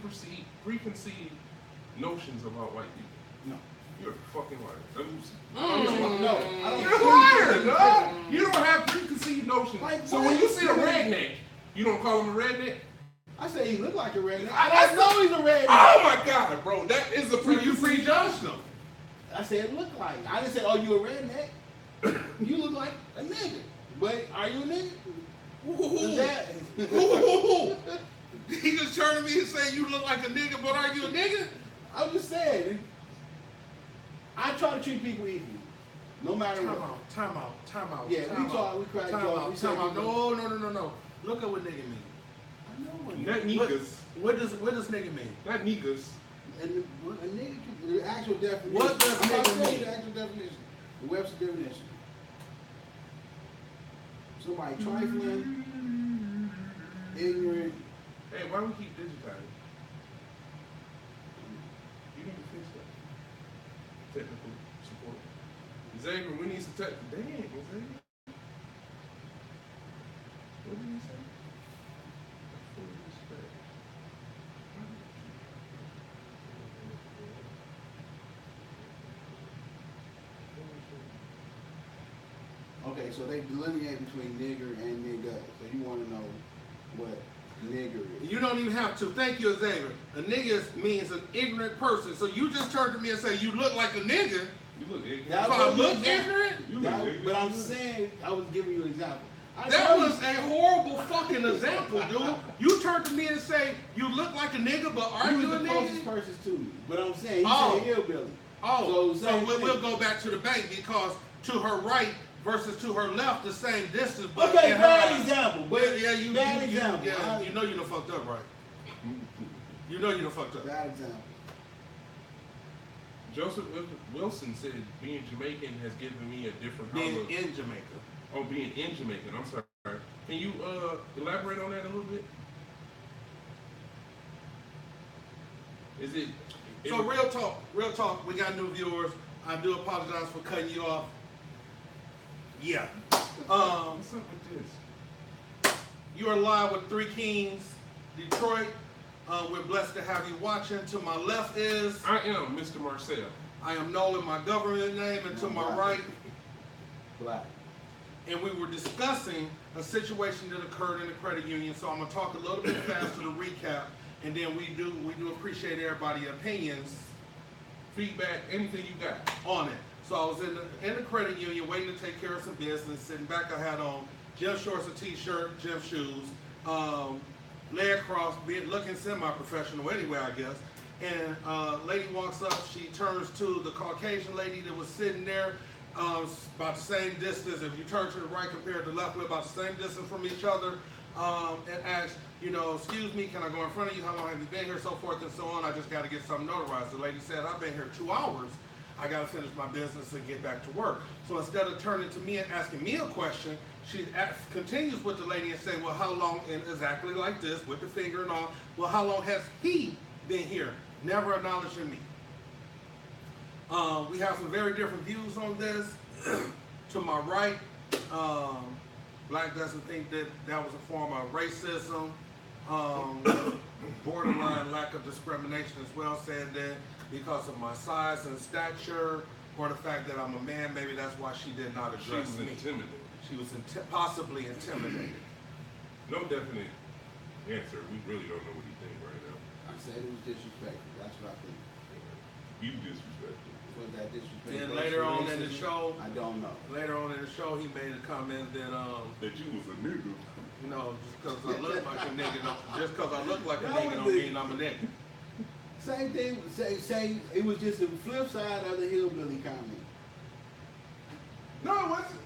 preconceived notions about white people? No. You're a fucking liar. No, I don't... You're a liar, dog. You don't have preconceived notions. Like So what? when you see a redneck, you don't call him a redneck? I say he look like a redneck. I I know he's a redneck. Oh my God, bro. That is a You prejudged them. I said look like. I didn't say, oh, you a redneck. You look like a nigga. But are you a nigga? Is that... He just turned to me and said, you look like a nigga, but are you a nigga? I'm just saying. I try to treat people equally. No matter what. Time out. Yeah, we talk, we crack jokes. Time out. No. Look at what nigga mean. I know what Not niggas. What does nigga mean? Not niggas. And a nigga, the actual definition. What does I'm about to nigga tell you mean? the actual definition. The Webster definition. Somebody trifling, ignorant. Hey, why we keep digitizing? You need to fix that. Technical support. Xavier, we need some tech. Dang, Xavier. What did you say? Full respect. Okay, so they delineate between nigger and nigga. So you want to know what nigger is. You don't even have to. Thank you, Xavier. A nigga means an ignorant person. So you just turned to me and say, you look like a nigga. You look ignorant. That So I look ignorant? You look ignorant. But I'm saying, I was giving you an example. That was a horrible fucking example, dude. You turned to me and say, you look like a nigga, but are you you was a the closest nigga? person to me. But I'm saying, he Oh. said hillbilly. Oh, so same we'll thing. go back to the bank because to her right versus to her left, the same distance. But Okay, in her bad eyes- example. But Yeah, you bad you, example. Yeah, you know you done fucked up, right? You know you done fucked up. Bad example. Joseph Wilson said being Jamaican has given me a different Being outlook. in Jamaica. Oh, being in Jamaican. I'm sorry. Can you elaborate on that a little bit? Is it? So real talk, we got new viewers. I do apologize for cutting you off. Yeah. What's up with this? You are live with Three Kings, Detroit. We're blessed to have you watching. To my left is, I am Mr. Marcel. I am Nolan, my government name, and to my right, Black. and we were discussing a situation that occurred in the credit union. So I'm gonna talk a little bit faster to recap, and then we do appreciate everybody's opinions Feedback, anything you got. on it. So I was in the credit union waiting to take care of some business. Sitting back, I had on gym shorts, a t-shirt, gym shoes, leg cross, looking semi-professional anyway, I guess. And lady walks up. She turns to the Caucasian lady that was sitting there, about the same distance. If you turn to the right compared to the left, we're about the same distance from each other. And asks, excuse me, can I go in front of you? How long have you been here? So forth and so on. I just got to get something notarized. The lady said, I've been here 2 hours. I got to finish my business and get back to work. So instead of turning to me and asking me a question, she continues with the lady and saying, well, how long, and exactly like this, with the finger and all, well, how long has he been here? Never acknowledging me. We have some very different views on this. To my right, Black doesn't think that that was a form of racism, borderline lack of discrimination as well, saying that because of my size and stature, or the fact that I'm a man, maybe that's why she did not She address was me. intimidated. She was possibly intimidated. No definite answer. We really don't know what he thinks right now. I said it was disrespectful. That's what I think. You disrespected. Was that disrespectful? Then later on in the Racism? show, I don't know. later on in the show, he made a comment that That you was a nigga. you know, just because I look like a nigga, just because I look like a That nigga was don't the- mean I'm a nigga. Same thing. Say it was just the flip side of the hillbilly comment. No, it wasn't.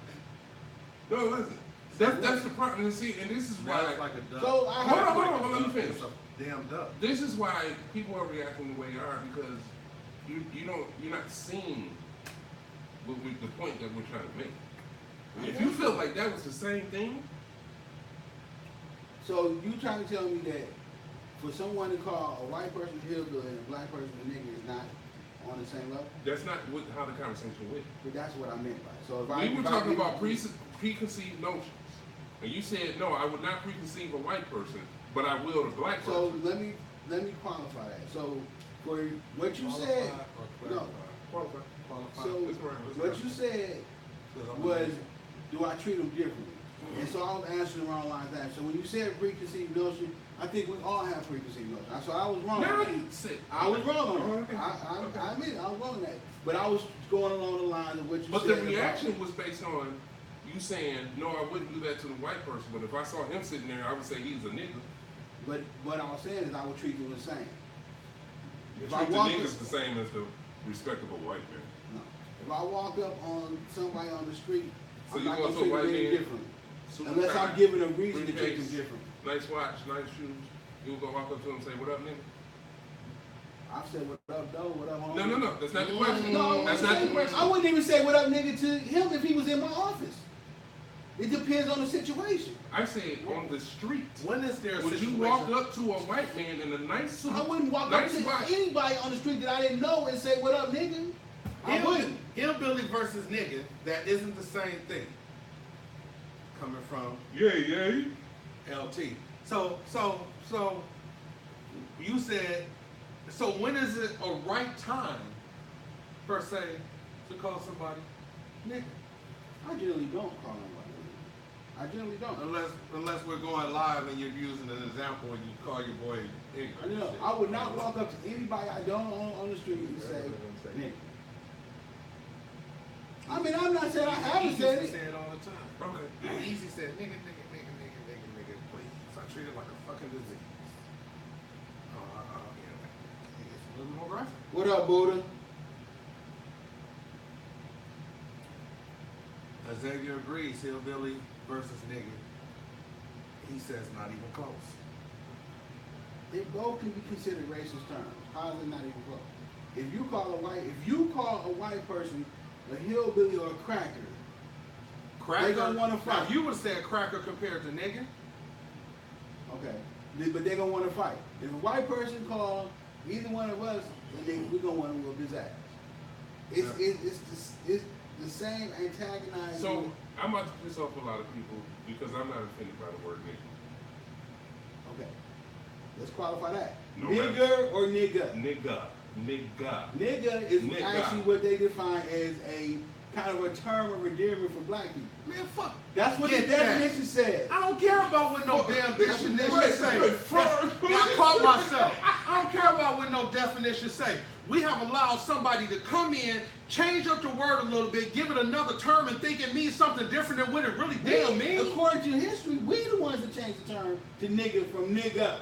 No, it wasn't. That's the problem. And see, and this is why. That's like a duck. So I Hold on, let me finish. It's a damn duck. This is why people are reacting the way they are because you're not seeing the point that we're trying to make. If you feel like that was the same thing, So you trying to tell me that for someone to call a white person a hillbilly and a black person a nigga is not on the same level? that's not how the conversation went. But that's what I meant by it. So if We were if talking give about you- preconceived notions, and you said no, I would not preconceive a white person, but I will a black So person. let me qualify that. So for what you said, no. Qualify. So That's right. what you said was, do I treat them differently? And so I was answering along lines of that. So when you said preconceived notion, I think we all have preconceived notions. So I was wrong. Now you said I was wrong on Oh, that. okay. I admit it, I was wrong on that. But I was going along the lines of what you But said. the about- reaction was based on you saying, no, I wouldn't do that to the white person, but if I saw him sitting there, I would say he's a nigga. But what I was saying is I would treat them the same. You If I treat the walk niggas up- the same as the respectable white man. No. If I walk up on somebody on the street, So I'm you not go going to to a treat white them any man, differently. suit Unless and tie, I'm given a reason to treat them briefcase, differently. nice watch, nice shoes, you go walk up to him and say, what up, nigga? I've said what up, though, what up, homie? No, that's not the question. No, That's not the question. I wouldn't even say what up, nigga, to him if he was in my office. It depends on the situation. I said on the street. When is there a Would you situation? walk up to a white man in a nice suit? I wouldn't walk up nice to watch? anybody on the street that I didn't know and say what up, nigga. I wouldn't. Hillbilly versus nigga, that isn't the same thing. Coming from Yeah. LT. So you said, so when is it a right time, per se, to call somebody nigga? I generally don't call him white nigga. I generally don't. Unless we're going live and you're using an example and you call your boy nigga. You know, I would not walk up to anybody I don't know on the street and say nigga. I mean, I'm not saying I haven't said Easy it. say it all the time. Okay. Easy said nigga, please. So I treat it like a fucking disease. It's a little more graphic. What up, Buddha? Xavier agrees, hillbilly versus nigga. He says not even close. They both can be considered racist terms. How is it not even close? If you call a white person a hillbilly or a cracker, Cracker. They gonna wanna fight. Now, if you would say cracker compared to nigga, okay, but they're gonna want to fight. If a white person call either one of us, then we're gonna want to whoop his ass. It's the same antagonizing. So I'm about to piss off a lot of people because I'm not offended by the word nigga. Okay, let's qualify that. No, Nigger or nigga? Nigga. Nigga is Nigga. actually what they define as a kind of a term of endearment for black people. man, fuck. That's what the Get that. definition says. I don't care about what no damn definition say. I I caught myself. I don't care about what no definition say. We have allowed somebody to come in, change up the word a little bit, give it another term, and think it means something different than what it really damn means. According to history, we the ones that changed the term to nigga from nigga.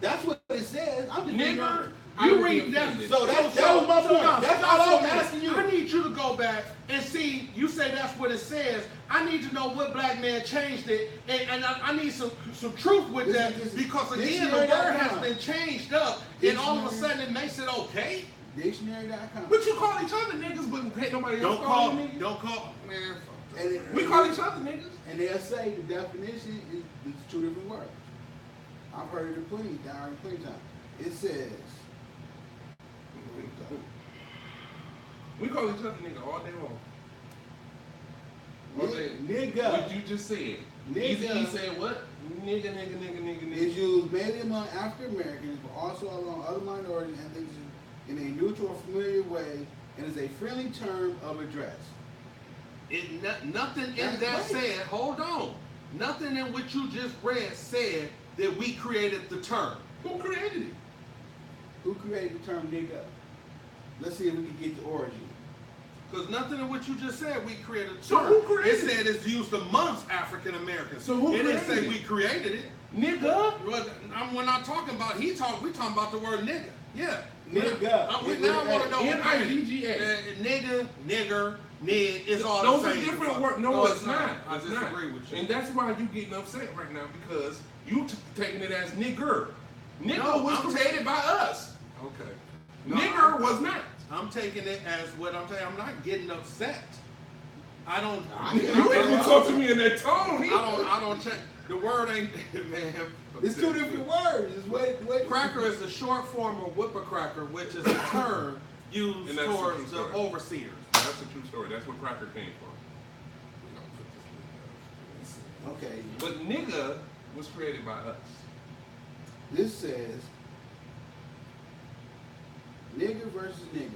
That's what it says. I'm just Nigger. You read that. So that was my point. That's all I'm asking you. I need you to go back and see. You say that's what it says. I need to know what black man changed it, and I need some truth with This that is- because again the dictionary.com. word has been changed up, and all of a Dictionary. sudden it makes it okay. Dictionary.com. But you call each other niggas, but ain't nobody else Don't call call. them niggas. Don't call. Man. And it- We call each other niggas. And they'll say the definition is two different words. I've heard it plenty times. It says, We call each other nigga all day long. Okay. Nigga. What you just said. Nigga. He said what? Nigga. It's used mainly among African Americans, but also along other minorities and things in a neutral or familiar way, and is a friendly term of address. Nothing in That's that right. said, hold on. Nothing in what you just read said that we created the term. Who created it? Who created the term nigga? Let's see if we can get the origin. Because nothing in what you just said, we created the So term. who created it? said it's used amongst African Americans. So who it didn't created say it? we created it. Nigga. Well, we're not talking about we talking about the word nigga. Yeah. Nigga. We now want to know N-I-G-G-A. Nigga, nigger, nig, it's all Those the are same. different words. No, it's not. I It's disagree not. with you. And that's why you getting upset right now because you taking it as nigger. Nigger No, was I'm created by us. Okay. Nigger was not. I'm taking it as what I'm saying. I'm not getting upset. I don't. You ain't gonna talk to me in that tone. I don't check. The word ain't, man. It's two different words. It's what Cracker is the short form of whipper cracker, which is a term used And that's towards the the true story. overseers. That's a true story. That's where cracker came from. Okay. But nigga was created by us. This says nigger versus nigga.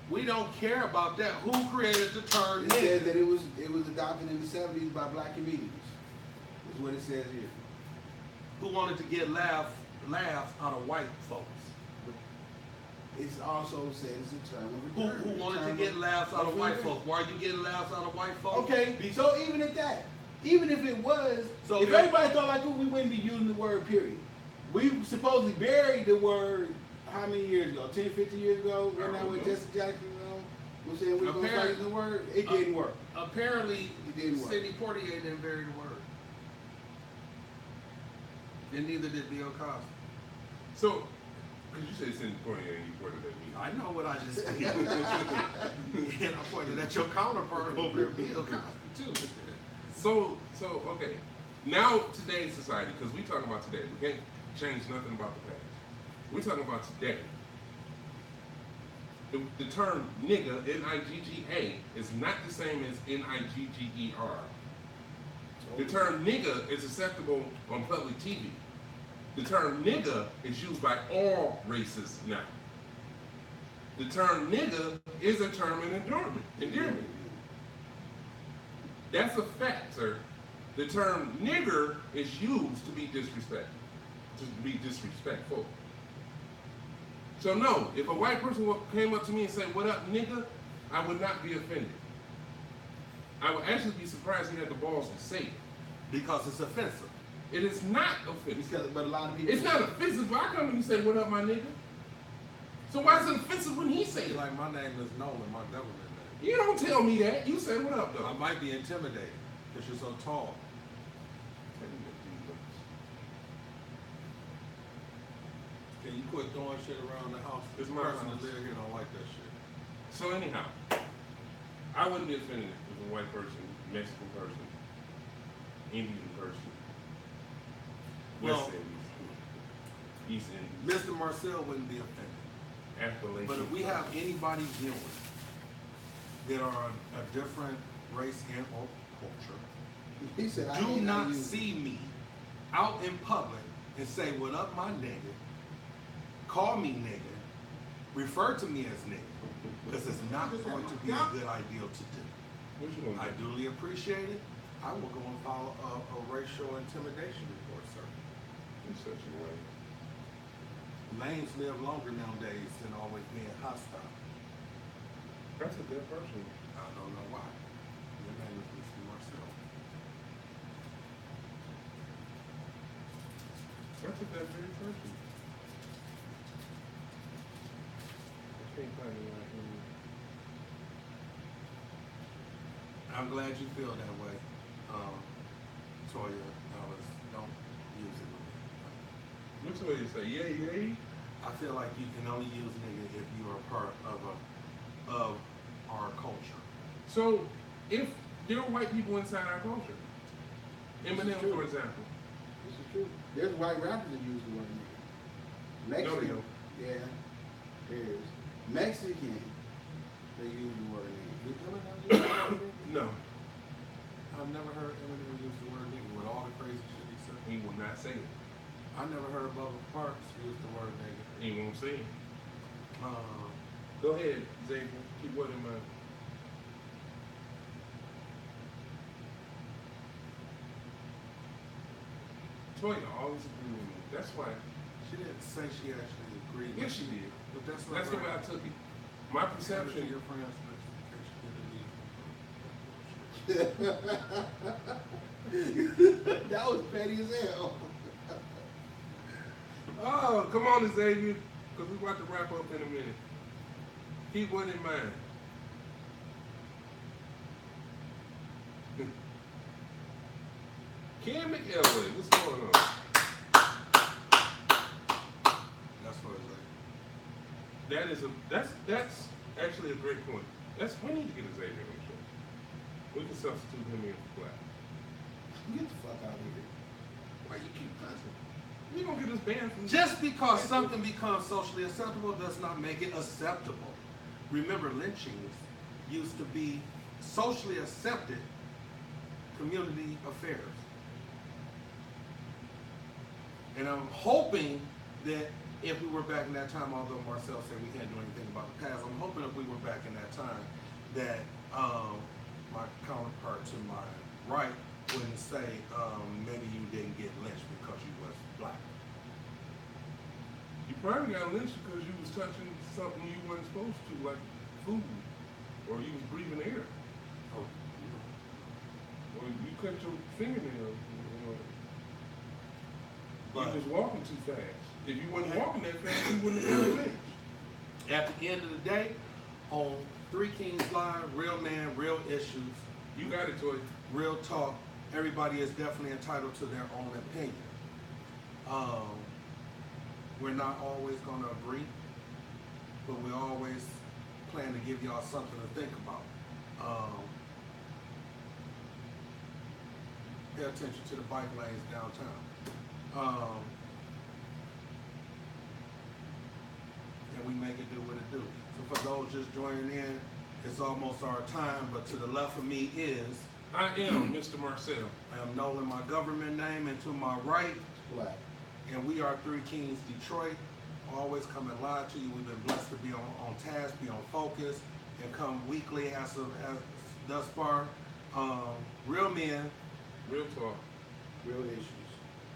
We don't care about that. Who created the term It says nigga? that it was adopted in the 70s by black comedians. Is what it says here. Who wanted to get laughs out of white folks? It's also says it's a term of Who wanted to get laughs out of white folks? Why are you getting laughs out of white folks? Okay, so even at that, even if it was, So if if- everybody thought like we wouldn't be using the word period. We supposedly buried the word how many years ago? 10, 15 years ago? Right now with Jesse Jackson, we're saying we're going to start using the word. It didn't work. Apparently, It didn't work. Sidney Poitier didn't bury the word. And neither did Bill Cosby. So, because you said Cindy Poitier and you pointed at me. I know what I just did. And I pointed at your counterpart over there, Bill Cosby, too. So okay. Now today's society, because we talking about today. We can't change nothing about the past. We're talking about today. The term nigga, N-I-G-G-A, is not the same as N-I-G-G-E-R. The term nigga is acceptable on public TV. The term nigga is used by all races now. The term nigga is a term of endearment. That's a fact, sir. The term nigger is used to be disrespectful. So no, if a white person came up to me and said, "What up, nigga?" I would not be offended. I would actually be surprised he had the balls to say it. Because it's offensive. It is not offensive. But a lot of people. It's not offensive, but I come and you say, "What up, my nigga?" So why is it offensive when he say it? Like my name is Nolan, my government name. You don't tell me that. You say, "What up, though?" I might be intimidated because you're so tall. Can you quit throwing shit around the house? It's The my person house. that live here don't like that shit. So anyhow, I wouldn't be offended if a white person, Mexican person, Indian person, West Well, Indies, East Indies, Mr. Marcel wouldn't be offended. Appalachian. But if we have anybody viewing that are a different race and or culture, He said, I do hate not how you- see me out in public and say, "What up, my nigga?" Call me nigga. Refer to me as nigga. Because it's not going to be a good idea to do. What you gonna I do? duly appreciate it. I will go and file a racial intimidation report, sir. In such a way. Lanes live longer nowadays than always being hostile. That's a dead person. I don't know why. Your name is Mr. Marcel. That's a dead very person. I can't find it right here. I'm glad you feel that way, Toya. Don't use it with me. Which way you say, yay? I feel like you can only use nigga if you are part of our culture. So, if there are white people inside our culture, Eminem, true. for example, This is true. There's white rappers that use the word nigga. Mexican. No, Yeah. There's Mexican. They use the word nigga. no. I've never heard Eminem use the word nigga with all the crazy shit he said. He will not say it. I never heard Bubba Parks use the word nigga. He won't say it. Um, Go ahead, Xavier. Keep what in mind. Toya always agree with me. That's why. she didn't say she actually agreed. Yes, she did. But that's not That's the way I right. took it. My Hand it to perception. your friends next in case you get a lead. That was petty as hell. Oh, come on, Xavier, because we're about to wrap up in a minute. Keep one in mind. Ken McElway, what's going on? That's what it's like. That's actually a great point. We need to get Xavier on the show. We can substitute him in for Black. Get the fuck out of here. Why you keep cussing? We gonna get this banned from Just because something becomes socially acceptable does not make it acceptable. Remember, lynchings used to be socially accepted community affairs. And I'm hoping that if we were back in that time, although Marcel said we can't do anything about the past, I'm hoping if we were back in that time that my counterpart to my right wouldn't say maybe you didn't get lynched because you was black. You probably got lynched because you was touching something you weren't supposed to, like food, or you was breathing air, Oh, or you cut your fingernail. But You was walking too fast. If you wasn't walking that fast, you wouldn't have been lynched. at the end of the day, on Three Kings Live, real man, real issues, You got it, Toy. real talk, everybody is definitely entitled to their own opinion. We're not always going to agree, but we always plan to give y'all something to think about. Pay attention to the bike lanes downtown. And we make it do what it do. So for those just joining in, it's almost our time, but to the left of me is, I am Mr. Marcel. I am Nolan, my government name, and to my right, Black. and we are Three Kings Detroit, always coming live to you. We've been blessed to be on task, be on focus, and come weekly as thus far. Real men, Real talk. Real issues.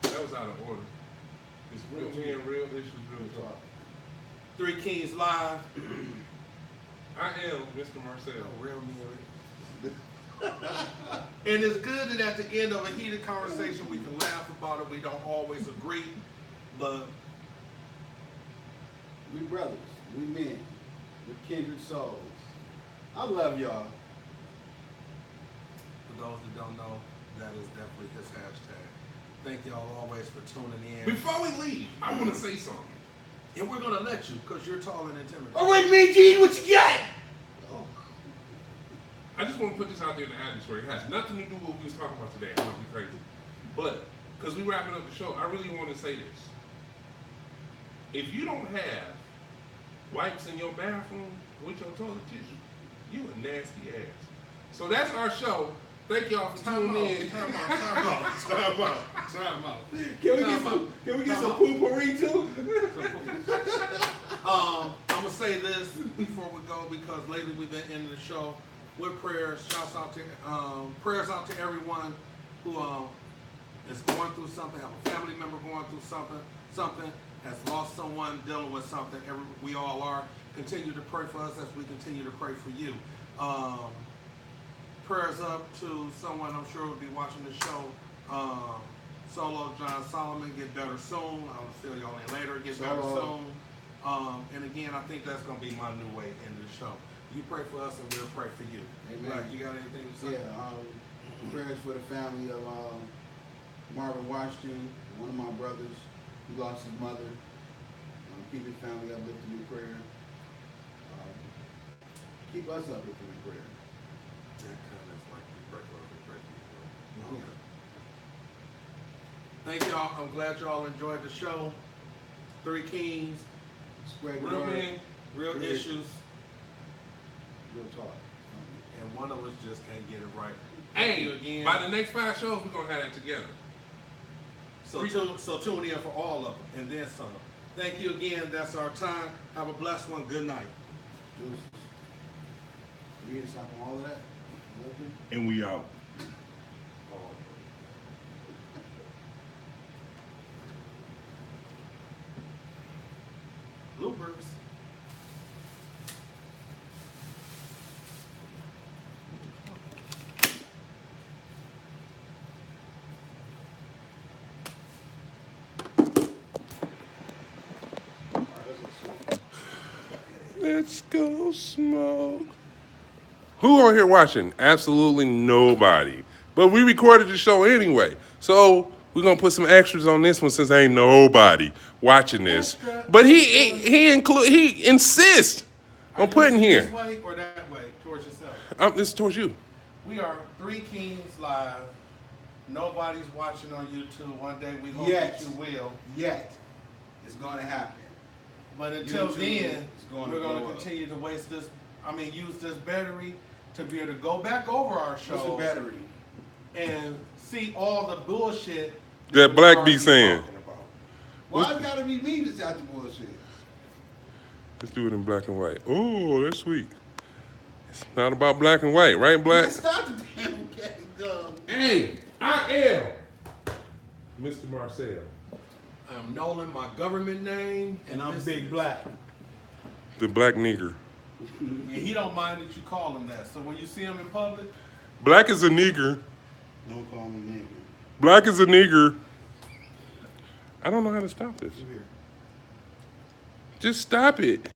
That was out of order. It's real men, real issues, real talk. Three Kings Live. I am Mr. Marcel. Real men. And it's good that at the end of a heated conversation we can laugh about it. We don't always agree, but We brothers. We men. We're kindred souls. I love y'all. for those that don't know, that is definitely his hashtag. Thank y'all always for tuning in. Before we leave, I want to say something. And we're gonna let you, because you're tall and intimidating. All right, man, G, what you got? Oh. I just want to put this out there in the atmosphere. It has nothing to do with what we was talking about today. I'm not be crazy. But, because we wrapping up the show, I really want to say this. If you don't have wipes in your bathroom with your toilet tissue, you a nasty ass. So that's our show. Thank y'all for tuning in. Time out. Can we get some poo-pourri too? I'm gonna say this before we go, because lately we've been ending the show with prayers. Shouts out to prayers out to everyone who is going through something, have a family member going through something, has lost someone, dealing with something. We all are. Continue to pray for us as we continue to pray for you. Prayers up to someone I'm sure will be watching the show. Solo John Solomon, get better soon. I'll fill y'all in later. Get better soon. And again, I think that's gonna be my new way in the show. You pray for us and we'll pray for you. Amen. Like, you got anything to say? Yeah, prayers for the family of Marvin Washington, one of my brothers who lost his mother. Keep his family uplifted in prayer. Keep us uplifted in prayer. That kind of like we pray for you. Yeah. Thank y'all. I'm glad y'all enjoyed the show. Three Kings, Spread the Real word. men. real issues, Real talk. and one of us just can't get it right. Thank you Hey, again. by the next 5 shows, we're gonna have it together. So tune in for all of them and then some. Thank you again. That's our time. Have a blessed one. Good night. Deuces. We need to stop on all of that. Nothing? And we out. Bloopers. All right, let's Let's go smoke. Who on here watching? Absolutely nobody. But we recorded the show anyway. So we're gonna put some extras on this one since ain't nobody watching this. Extra. But he insists on putting This here. way or that way towards yourself. This is towards you. We are 3 Kings live. Nobody's watching on YouTube. One day we hope Yes. that you will. Yet, it's going to happen. But until YouTube then, is gonna we're going blow to up. continue to use this battery to be able to go back over our What's the show battery? and see all the bullshit That we Black already be saying. talking about. Why it gotta be me that's out the bullshit? Let's do it in black and white. Oh, that's sweet. It's not about black and white, right, Black? Let's stop the damn game. Hey, I am Mr. Marcel. I'm Nolan, my government name, And I'm this Big is- Black. The black nigger. And he don't mind that you call him that. So when you see him in public, Black is a nigger. Don't call me nigga. Black is a nigger. I don't know how to stop this. Here. Just stop it.